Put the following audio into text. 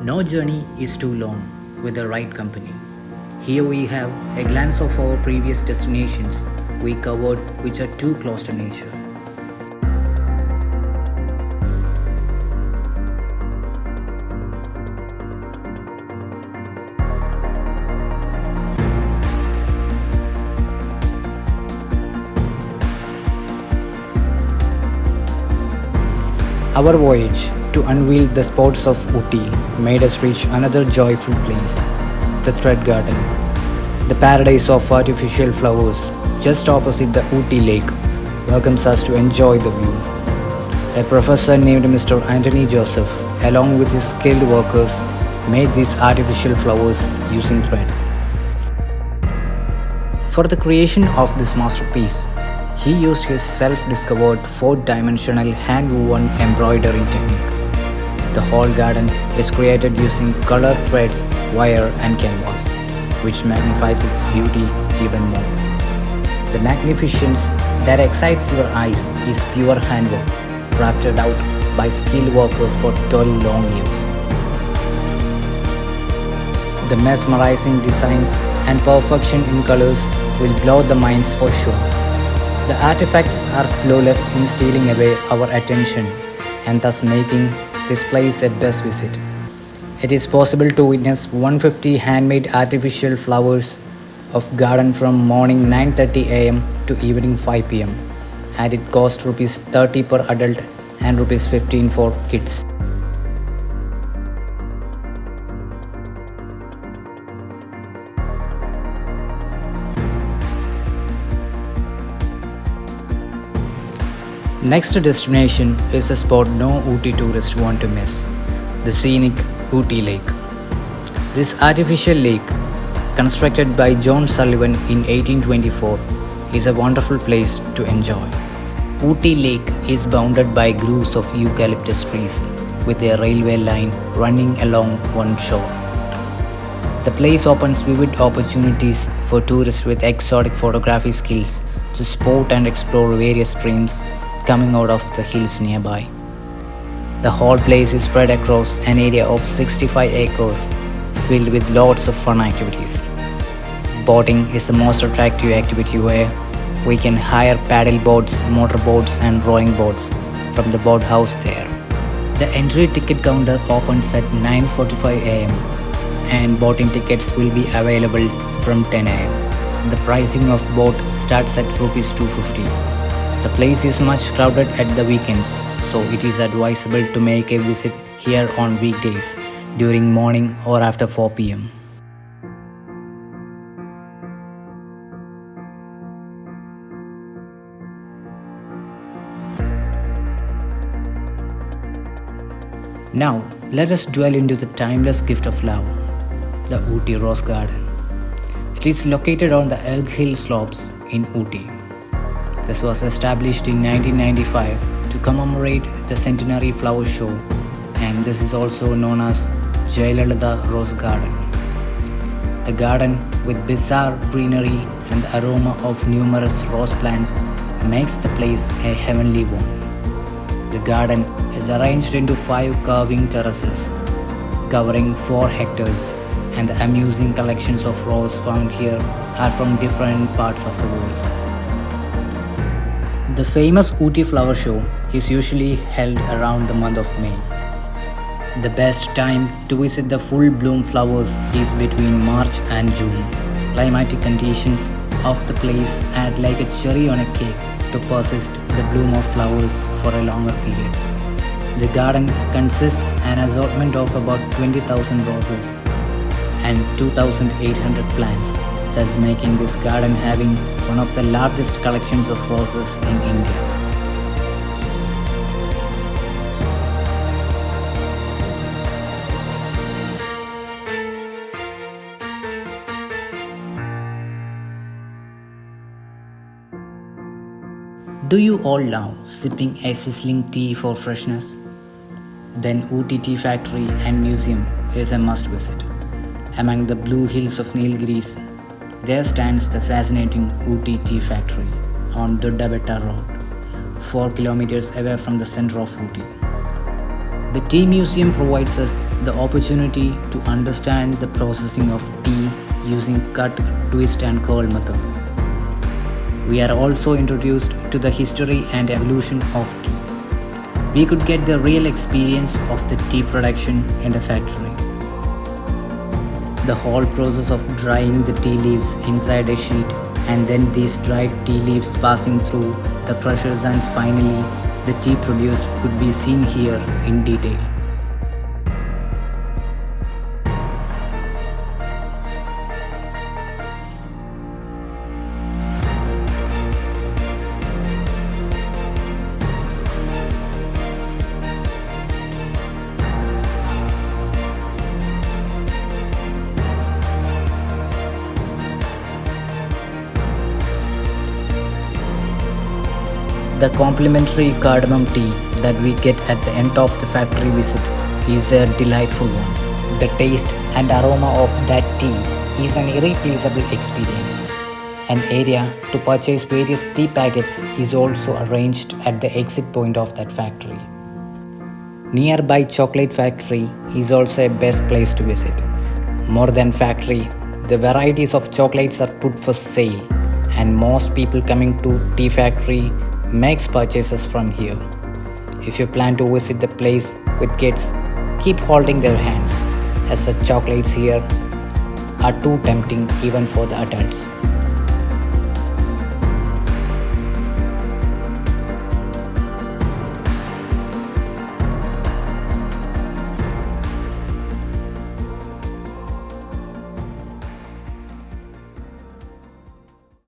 No journey is too long with the right company. Here we have a glance of our previous destinations we covered which are too close to nature. Our voyage to unveil the spots of Ooty made us reach another joyful place, the Thread Garden, the paradise of artificial flowers just opposite the Ooty Lake, welcomes us to enjoy the view. A professor named Mr. Anthony Joseph, along with his skilled workers, made these artificial flowers using threads. For the creation of this masterpiece, he used his self-discovered 4-dimensional hand-woven embroidery technique. The whole garden is created using color threads, wire and canvas, which magnifies its beauty even more. The magnificence that excites your eyes is pure handwork, crafted out by skilled workers for 12 long years. The mesmerizing designs and perfection in colors will blow the minds for sure. The artifacts are flawless in stealing away our attention and thus making this place a best visit. It is possible to witness 150 handmade artificial flowers of garden from morning 9:30 am to evening 5 pm, and it costs Rs 30 per adult and Rs 15 for kids. Next destination is a spot no Ooty tourists want to miss, the scenic Ooty Lake. This artificial lake, constructed by John Sullivan in 1824, is a wonderful place to enjoy. Ooty Lake is bounded by groves of eucalyptus trees with a railway line running along one shore. The place opens vivid opportunities for tourists with exotic photography skills to spot and explore various streams coming out of the hills nearby. The whole place is spread across an area of 65 acres filled with lots of fun activities. Boating is the most attractive activity where we can hire paddle boats, motor boats and rowing boats from the boathouse there. The entry ticket counter opens at 9:45 am and boating tickets will be available from 10 am. The pricing of boat starts at Rs 250. The place is much crowded at the weekends, so it is advisable to make a visit here on weekdays during morning or after 4 pm. Now, let us dwell into the timeless gift of love, the Ooty Rose Garden. It is located on the Egg Hill slopes in Ooty. This was established in 1995 to commemorate the centenary flower show, and this is also known as Jayalalitha Rose Garden. The garden, with bizarre greenery and the aroma of numerous rose plants, makes the place a heavenly one. The garden is arranged into 5 curving terraces, covering 4 hectares, and the amusing collections of roses found here are from different parts of the world. The famous Ooty Flower Show is usually held around the month of May. The best time to visit the full bloom flowers is between March and June. Climatic conditions of the place add like a cherry on a cake to persist the bloom of flowers for a longer period. The garden consists an assortment of about 20,000 roses and 2,800 plants, thus making this garden having one of the largest collections of roses in India. Do you all love sipping a sizzling tea for freshness? Then Ooty Tea Factory and Museum is a must visit. Among the blue hills of Nilgiris, there stands the fascinating Ooty Tea Factory on Udhagamandalam Road, 4 kilometers away from the center of Ooty. The Tea Museum provides us the opportunity to understand the processing of tea using cut, twist and curl method. We are also introduced to the history and evolution of tea. We could get the real experience of the tea production in the factory. The whole process of drying the tea leaves inside a sheet and then these dried tea leaves passing through the crushers and finally the tea produced could be seen here in detail. The complimentary cardamom tea that we get at the end of the factory visit is a delightful one. The taste and aroma of that tea is an irreplaceable experience. An area to purchase various tea packets is also arranged at the exit point of that factory. Nearby chocolate factory is also a best place to visit. More than factory, the varieties of chocolates are put for sale and most people coming to tea factory makes purchases from here. If you plan to visit the place with kids, keep holding their hands as the chocolates here are too tempting even for the adults.